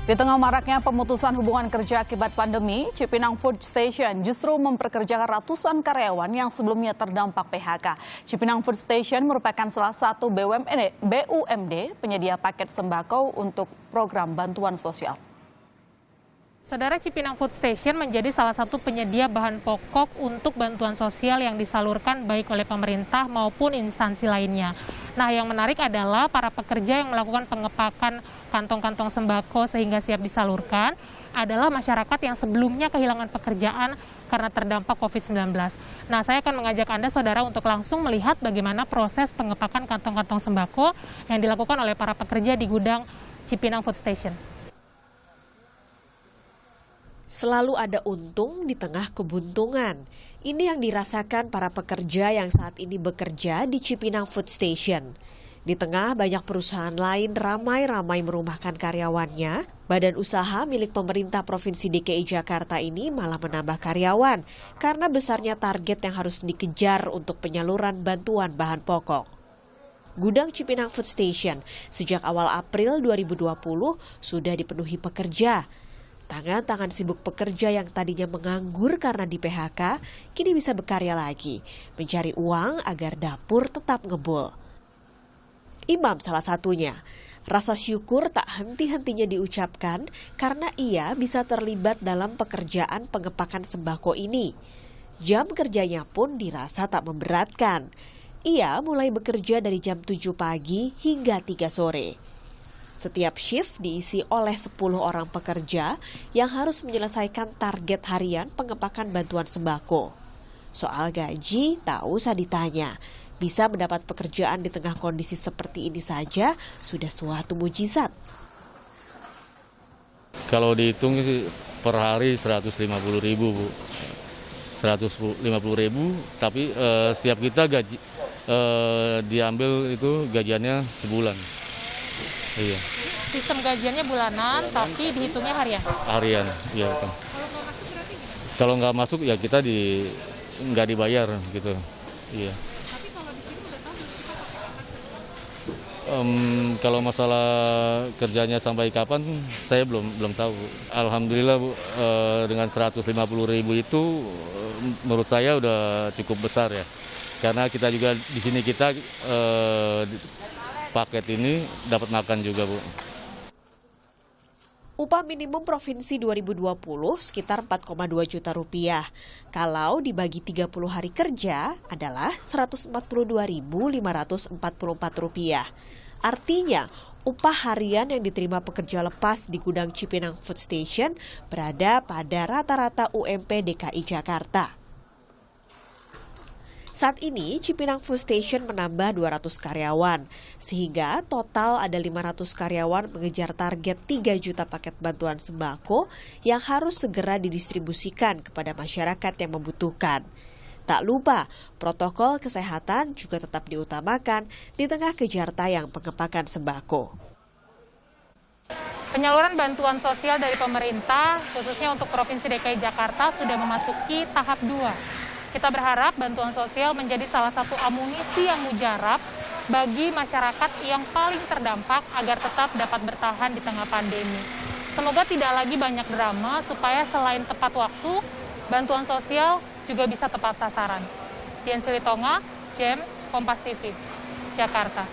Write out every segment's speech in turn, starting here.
Di tengah maraknya pemutusan hubungan kerja akibat pandemi, Cipinang Food Station justru memperkerjakan ratusan karyawan yang sebelumnya terdampak PHK. Cipinang Food Station merupakan salah satu BUMD penyedia paket sembako untuk program bantuan sosial. Saudara, Cipinang Food Station menjadi salah satu penyedia bahan pokok untuk bantuan sosial yang disalurkan baik oleh pemerintah maupun instansi lainnya. Nah, yang menarik adalah para pekerja yang melakukan pengepakan kantong-kantong sembako sehingga siap disalurkan adalah masyarakat yang sebelumnya kehilangan pekerjaan karena terdampak COVID-19. Nah, saya akan mengajak Anda, saudara, untuk langsung melihat bagaimana proses pengepakan kantong-kantong sembako yang dilakukan oleh para pekerja di gudang Cipinang Food Station. Selalu ada untung di tengah kebuntungan. Ini yang dirasakan para pekerja yang saat ini bekerja di Cipinang Food Station. Di tengah banyak perusahaan lain ramai-ramai merumahkan karyawannya, badan usaha milik pemerintah Provinsi DKI Jakarta ini malah menambah karyawan karena besarnya target yang harus dikejar untuk penyaluran bantuan bahan pokok. Gudang Cipinang Food Station sejak awal April 2020 sudah dipenuhi pekerja. Tangan-tangan sibuk pekerja yang tadinya menganggur karena di PHK, kini bisa berkarya lagi, mencari uang agar dapur tetap ngebul. Imam salah satunya. Rasa syukur tak henti-hentinya diucapkan karena ia bisa terlibat dalam pekerjaan pengepakan sembako ini. Jam kerjanya pun dirasa tak memberatkan. Ia mulai bekerja dari jam 7 pagi hingga 3 sore. Setiap shift diisi oleh 10 orang pekerja yang harus menyelesaikan target harian pengepakan bantuan sembako. Soal gaji tak usah ditanya. Bisa mendapat pekerjaan di tengah kondisi seperti ini saja sudah suatu mujizat. Kalau dihitung per hari 150.000, Bu. 150.000, tapi setiap kita gaji diambil itu gajiannya sebulan. Iya. Sistem gajiannya bulanan, tapi dihitungnya harian? Harian, iya kan. Kalau nggak masuk ya kita nggak dibayar gitu. Iya. Tapi kalau di sini udah tahu kalau masalah kerjanya sampai kapan, saya belum tahu. Alhamdulillah, Bu, dengan 150.000 itu menurut saya udah cukup besar ya. Karena kita juga di sini kita paket ini dapat makan juga, Bu. Upah minimum provinsi 2020 sekitar 4,2 juta rupiah. Kalau dibagi 30 hari kerja adalah 142.544 rupiah. Artinya, upah harian yang diterima pekerja lepas di gudang Cipinang Food Station berada pada rata-rata UMP DKI Jakarta. Saat ini, Cipinang Food Station menambah 200 karyawan, sehingga total ada 500 karyawan mengejar target 3 juta paket bantuan sembako yang harus segera didistribusikan kepada masyarakat yang membutuhkan. Tak lupa, protokol kesehatan juga tetap diutamakan di tengah kejar tayang pengepakan sembako. Penyaluran bantuan sosial dari pemerintah, khususnya untuk Provinsi DKI Jakarta, sudah memasuki tahap 2. Kita berharap bantuan sosial menjadi salah satu amunisi yang mujarab bagi masyarakat yang paling terdampak agar tetap dapat bertahan di tengah pandemi. Semoga tidak lagi banyak drama supaya selain tepat waktu, bantuan sosial juga bisa tepat sasaran. Dian Silitonga, James, Kompas TV, Jakarta.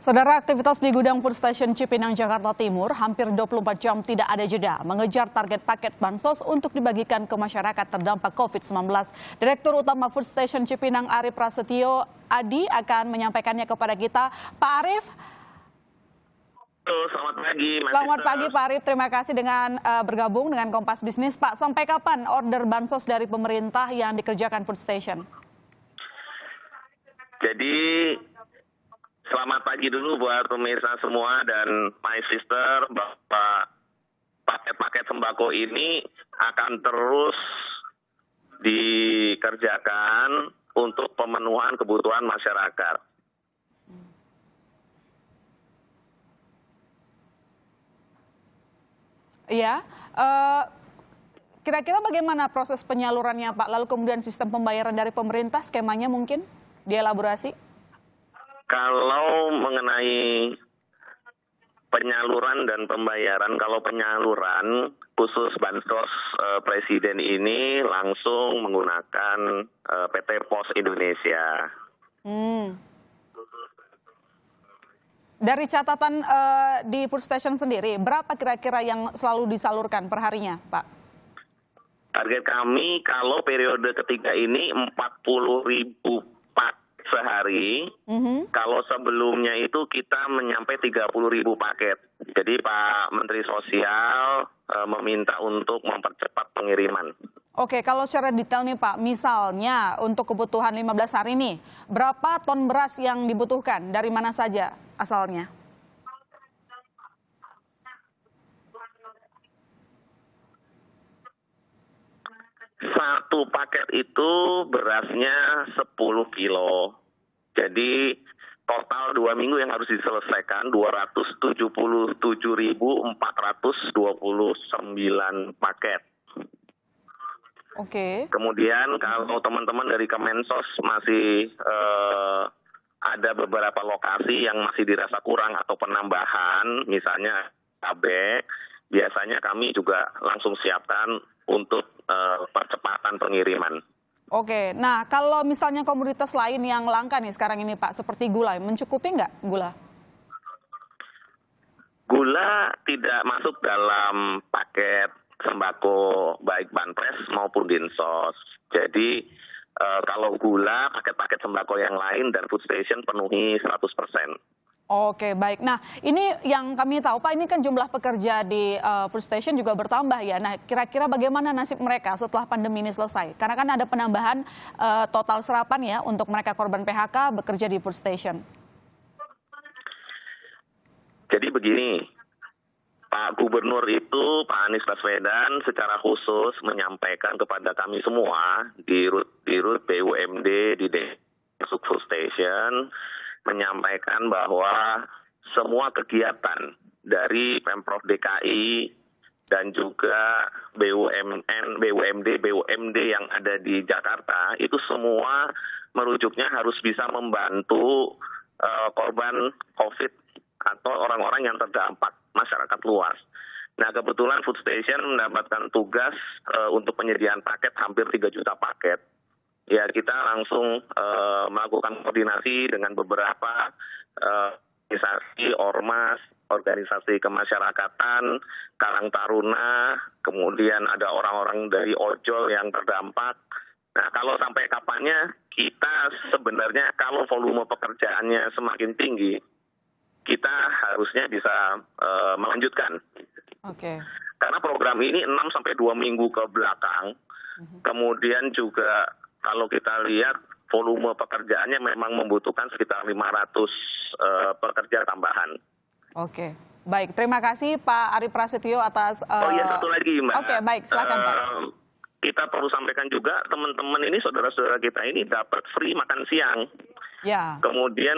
Saudara, aktivitas di gudang Food Station Cipinang, Jakarta Timur hampir 24 jam tidak ada jeda mengejar target paket bansos untuk dibagikan ke masyarakat terdampak COVID-19. Direktur Utama Food Station Cipinang, Arif Prasetyo Adi, akan menyampaikannya kepada kita. Pak Arif. Selamat pagi, Mas. Selamat pagi, Pak Arif. Terima kasih dengan bergabung dengan Kompas Bisnis. Pak, sampai kapan order bansos dari pemerintah yang dikerjakan Food Station? Jadi, selamat pagi dulu buat pemirsa semua dan my sister, bahwa paket-paket sembako ini akan terus dikerjakan untuk pemenuhan kebutuhan masyarakat. Iya, kira-kira bagaimana proses penyalurannya, Pak? Lalu kemudian sistem pembayaran dari pemerintah, skemanya mungkin dielaborasi? Kalau mengenai penyaluran dan pembayaran. Kalau penyaluran khusus bansos Presiden ini langsung menggunakan PT Pos Indonesia. Dari catatan di food station sendiri, berapa kira-kira yang selalu disalurkan per harinya, Pak? Target kami kalau periode ketiga ini 40.000 pak sehari. Kalau sebelumnya itu kita menyampai 30.000 paket. Jadi Pak Menteri Sosial meminta untuk mempercepat pengiriman. Oke, kalau secara detail nih Pak, misalnya untuk kebutuhan 15 hari ini, berapa ton beras yang dibutuhkan? Dari mana saja asalnya? Satu paket itu berasnya 10 kilo. Jadi total 2 minggu yang harus diselesaikan 277.429 paket. Oke. Kemudian kalau teman-teman dari Kemensos masih ada beberapa lokasi yang masih dirasa kurang atau penambahan, misalnya cabai, biasanya kami juga langsung siapkan untuk percepatan pengiriman. Oke, nah kalau misalnya komoditas lain yang langka nih sekarang ini Pak, seperti gula, mencukupi nggak gula? Gula tidak masuk dalam paket sembako baik Banpres maupun Dinsos. Jadi kalau gula, paket-paket sembako yang lain dan food station penuhi 100%. Oke, baik. Nah, ini yang kami tahu Pak, ini kan jumlah pekerja di food station juga bertambah ya. Nah, kira-kira bagaimana nasib mereka setelah pandemi ini selesai? Karena kan ada penambahan total serapan ya untuk mereka korban PHK bekerja di food station. Jadi begini, Pak Gubernur itu, Pak Anies Baswedan secara khusus menyampaikan kepada kami semua di rut BUMD, di food station, menyampaikan bahwa semua kegiatan dari Pemprov DKI dan juga BUMD yang ada di Jakarta itu semua merujuknya harus bisa membantu korban COVID atau orang-orang yang terdampak masyarakat luas. Nah, kebetulan food station mendapatkan tugas untuk penyediaan paket hampir 3 juta paket. Ya, kita langsung melakukan koordinasi dengan beberapa organisasi ormas, organisasi kemasyarakatan, Karang Taruna, kemudian ada orang-orang dari ojol yang terdampak. Nah, kalau sampai kapannya, kita sebenarnya kalau volume pekerjaannya semakin tinggi, kita harusnya bisa melanjutkan. Oke. Karena program ini 6-2 minggu ke belakang, kemudian juga kalau kita lihat volume pekerjaannya memang membutuhkan sekitar 500 pekerja tambahan. Oke, baik. Terima kasih Pak Ari Prasetyo atas... Oh iya, satu lagi Mbak. Oke, baik. Silakan Pak. Kita perlu sampaikan juga teman-teman ini, saudara-saudara kita ini dapat free makan siang. Ya. Kemudian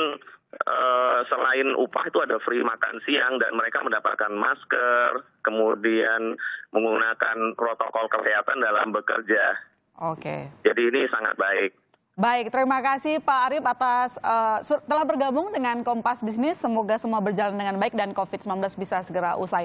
selain upah itu ada free makan siang dan mereka mendapatkan masker, kemudian menggunakan protokol kesehatan dalam bekerja. Oke. Jadi ini sangat baik. Baik, terima kasih Pak Arif atas telah bergabung dengan Kompas Bisnis. Semoga semua berjalan dengan baik dan COVID-19 bisa segera usai.